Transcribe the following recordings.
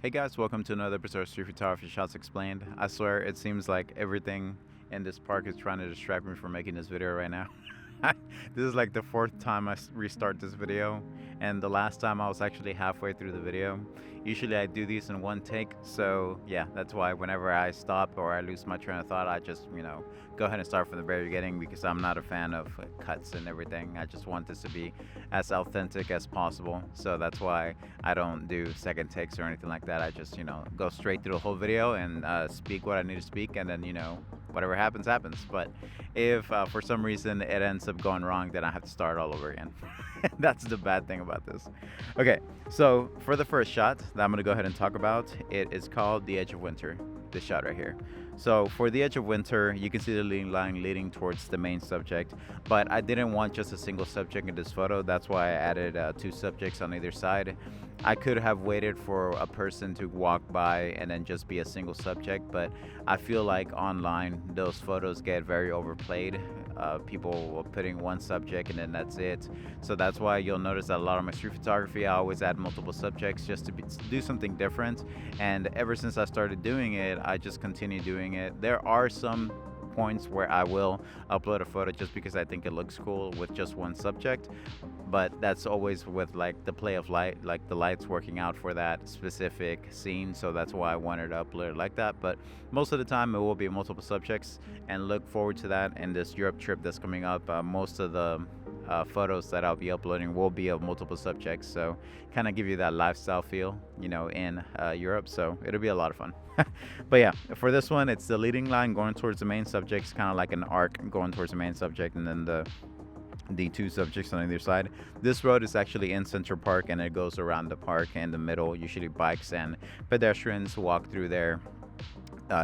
Hey guys, welcome to another episode of Street Photography Shots Explained. I swear it seems like everything in this park is trying to distract me from making this video right now. This is like the fourth time restart this video, and the last time I was actually halfway through the video. Usually I do these in one take, so yeah, that's why whenever I stop or I lose my train of thought, I just, go ahead and start from the very beginning because I'm not a fan of cuts and everything. I just want this to be as authentic as possible, so that's why I don't do second takes or anything like that. I just, go straight through the whole video and speak what I need to speak, and then, whatever happens, happens. But if for some reason it ends up going wrong, then I have to start all over again. That's the bad thing about this. Okay, so for the first shot that I'm gonna go ahead and talk about, it is called The Edge of Winter, this shot right here. So for The Edge of Winter, you can see the leading line leading towards the main subject, but I didn't want just a single subject in this photo. That's why I added two subjects on either side. I could have waited for a person to walk by and then just be a single subject, but I feel like online those photos get very overplayed. People putting one subject and then that's it. So that's why you'll notice that a lot of my street photography, I always add multiple subjects just to do something different. And ever since I started doing it, I just continue doing it. There are some points where I will upload a photo just because I think it looks cool with just one subject, but that's always with like the play of light, like the lights working out for that specific scene. So that's why I wanted to upload it like that. But most of the time it will be multiple subjects, and look forward to that in this Europe trip that's coming up. Most of the photos that I'll be uploading will be of multiple subjects, so kind of give you that lifestyle feel, in Europe. So it'll be a lot of fun. But yeah, for this one, it's the leading line going towards the main subject. It's kind of like an arc going towards the main subject, and then the two subjects on either side. This road is actually in Central Park, and it goes around the park in the middle. Usually bikes and pedestrians walk through there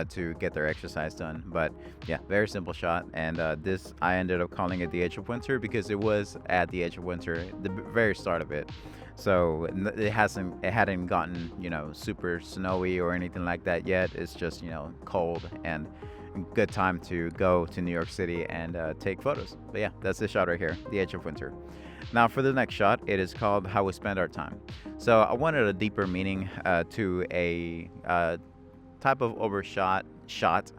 to get their exercise done. But yeah, very simple shot. And this, I ended up calling it The Edge of Winter because it was at the edge of winter, the very start of it. So it hadn't gotten, super snowy or anything like that yet. It's just, cold and good time to go to New York City and take photos. But yeah, that's the shot right here, The Edge of Winter. Now for the next shot, it is called How We Spend Our Time. So I wanted a deeper meaning to a type of overshot shot,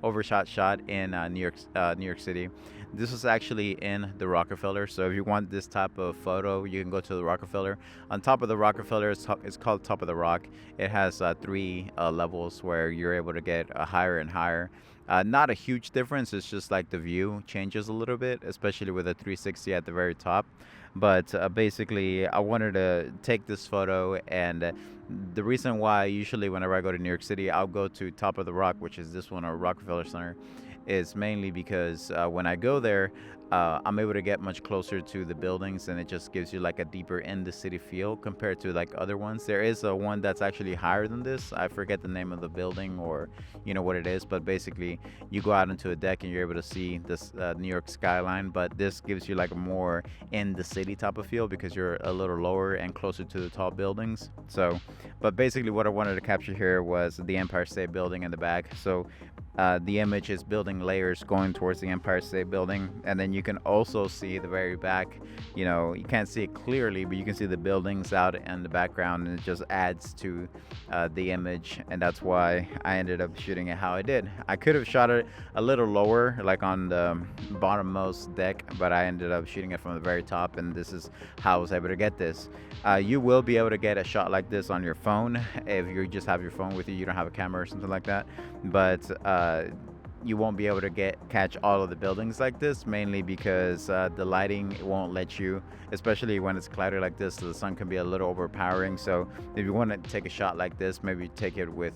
overshot shot in New York City. This was actually in the Rockefeller. So if you want this type of photo, you can go to the Rockefeller. On top of the Rockefeller, it's called Top of the Rock. It has three levels where you're able to get higher and higher. Not a huge difference. It's just like the view changes a little bit, especially with a 360 at the very top. But basically, I wanted to take this photo, and the reason why usually whenever I go to New York City, I'll go to Top of the Rock, which is this one, or Rockefeller Center, is mainly because when I go there, I'm able to get much closer to the buildings, and it just gives you like a deeper in the city feel compared to like other ones. There is a one that's actually higher than this. I forget the name of the building or what it is, but basically you go out into a deck and you're able to see this New York skyline. But this gives you like a more in the city type of feel because you're a little lower and closer to the tall buildings. So, but basically what I wanted to capture here was the Empire State Building in the back. So the image is building layers going towards the Empire State Building, and then you can also see the very back. You can't see it clearly, but you can see the buildings out in the background, and it just adds to the image, and that's why I ended up shooting it how I did. I could have shot it a little lower, like on the bottommost deck, but I ended up shooting it from the very top, and this is how I was able to get this. You will be able to get a shot like this on your phone if you just have your phone with you. You don't have a camera or something like that, but you won't be able to catch all of the buildings like this, mainly because the lighting won't let you, especially when it's cloudy like this. The sun can be a little overpowering. So if you want to take a shot like this, maybe take it with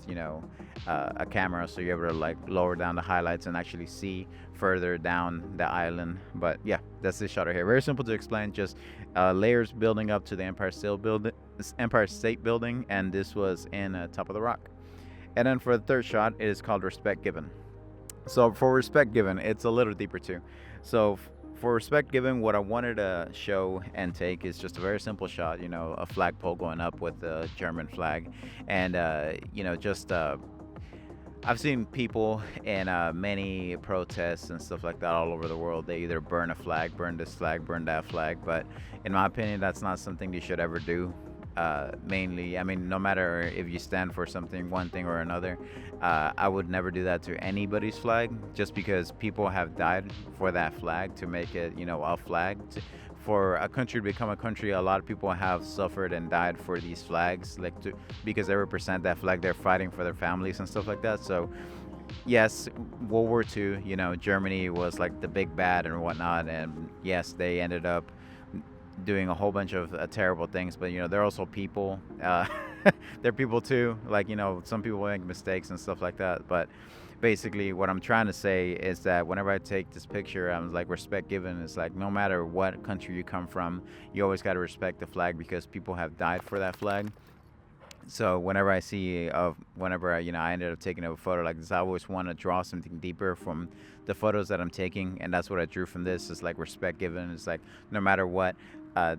a camera, so you're able to like lower down the highlights and actually see further down the island. But yeah, that's this shot right here. Very simple to explain. Just layers building up to the Empire State Building, and this was in Top of the Rock. And then for the third shot, it is called Respect Given. So for Respect Given, it's a little deeper too. So for Respect Given, what I wanted to show and take is just a very simple shot, a flagpole going up with the German flag. And, just I've seen people in many protests and stuff like that all over the world. They either burn a flag, burn this flag, burn that flag. But in my opinion, that's not something you should ever do. mainly. I mean, no matter if you stand for something, one thing or another, I would never do that to anybody's flag, just because people have died for that flag to make it, a flag. For a country to become a country, a lot of people have suffered and died for these flags, like because they represent that flag. They're fighting for their families and stuff like that. So yes, World War II, Germany was like the big bad and whatnot, and yes, they ended up doing a whole bunch of terrible things. But they're also people. They're people too. Like some people make mistakes and stuff like that. But basically, what I'm trying to say is that whenever I take this picture, I'm like, respect given. It's like, no matter what country you come from, you always got to respect the flag, because people have died for that flag. So whenever I see whenever I ended up taking a photo like this, I always want to draw something deeper from the photos that I'm taking, and that's what I drew from this. Is like, respect given. It's like, no matter what uh,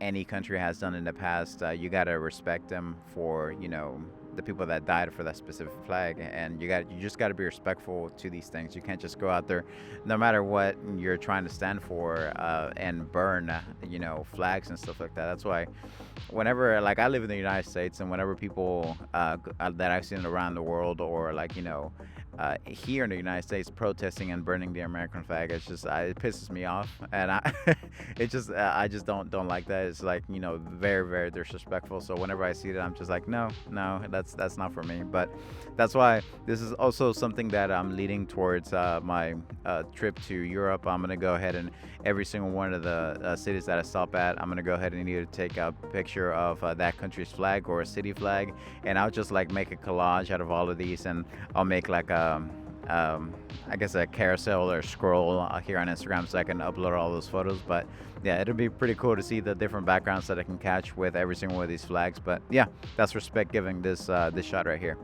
any country has done in the past, you gotta respect them for the people that died for that specific flag, and you just gotta be respectful to these things. You can't just go out there, no matter what you're trying to stand for, and burn flags and stuff like that. That's why whenever, like, I live in the United States, and whenever people that I've seen around the world, or like here in the United States, protesting and burning the American flag, it's just it pisses me off, and I just don't like that. It's like very very disrespectful. So whenever I see that, I'm just like, no, no, that's not for me. But that's why this is also something that I'm leading towards my trip to Europe. I'm gonna go ahead and every single one of the cities that I stop at, I'm gonna go ahead and either take a picture of that country's flag or a city flag, and I'll just like make a collage out of all of these, and I'll make like I guess a carousel or scroll here on Instagram, so I can upload all those photos. But yeah, it'll be pretty cool to see the different backgrounds that I can catch with every single one of these flags. But yeah, that's respect giving this shot right here.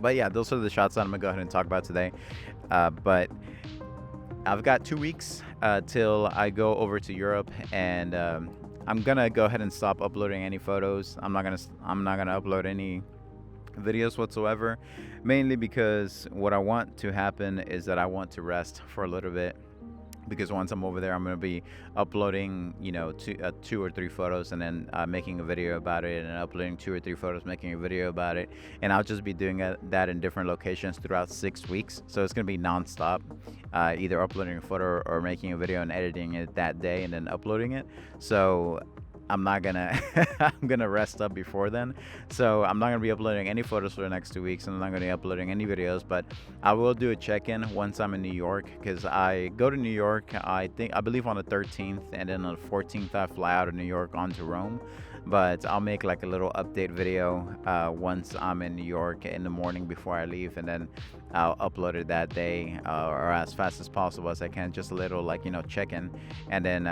But yeah, those are the shots that I'm gonna go ahead and talk about today. But I've got 2 weeks till I go over to Europe, and I'm gonna go ahead and stop uploading any photos. I'm not gonna upload any videos whatsoever, mainly because what I want to happen is that I want to rest for a little bit, because once I'm over there, I'm going to be uploading, two or three photos, and then making a video about it, and uploading 2 or 3 photos, making a video about it. And I'll just be doing that in different locations throughout 6 weeks. So it's going to be nonstop, either uploading a photo or making a video and editing it that day and then uploading it. So I'm not gonna I'm gonna rest up before then. So I'm not gonna be uploading any photos for the next 2 weeks, and I'm not gonna be uploading any videos. But I will do a check-in once I'm in New York, because I go to New York, I believe on the 13th, and then on the 14th I fly out of New York onto Rome. But I'll make like a little update video once I'm in New York in the morning before I leave, and then I'll upload it that day, or as fast as possible as I can, just a little like check-in, and then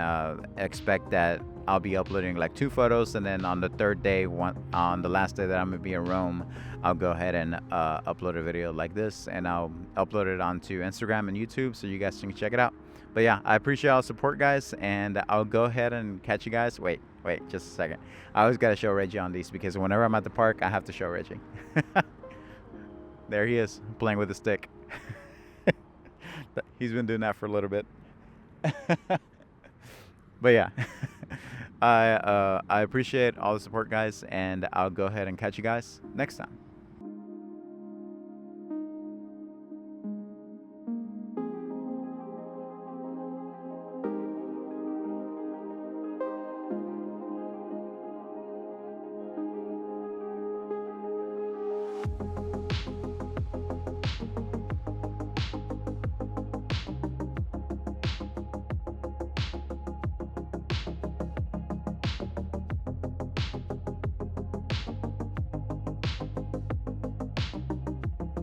expect that I'll be uploading like 2 photos, and then on the third day, on the last day that I'm gonna be in Rome, I'll go ahead and upload a video like this, and I'll upload it onto Instagram and YouTube so you guys can check it out. But yeah, I appreciate all the support, guys, and I'll go ahead and catch you guys. Wait, just a second. I always gotta show Reggie on these, because whenever I'm at the park, I have to show Reggie. There he is, playing with a stick. He's been doing that for a little bit. But yeah, I appreciate all the support, guys, and I'll go ahead and catch you guys next time.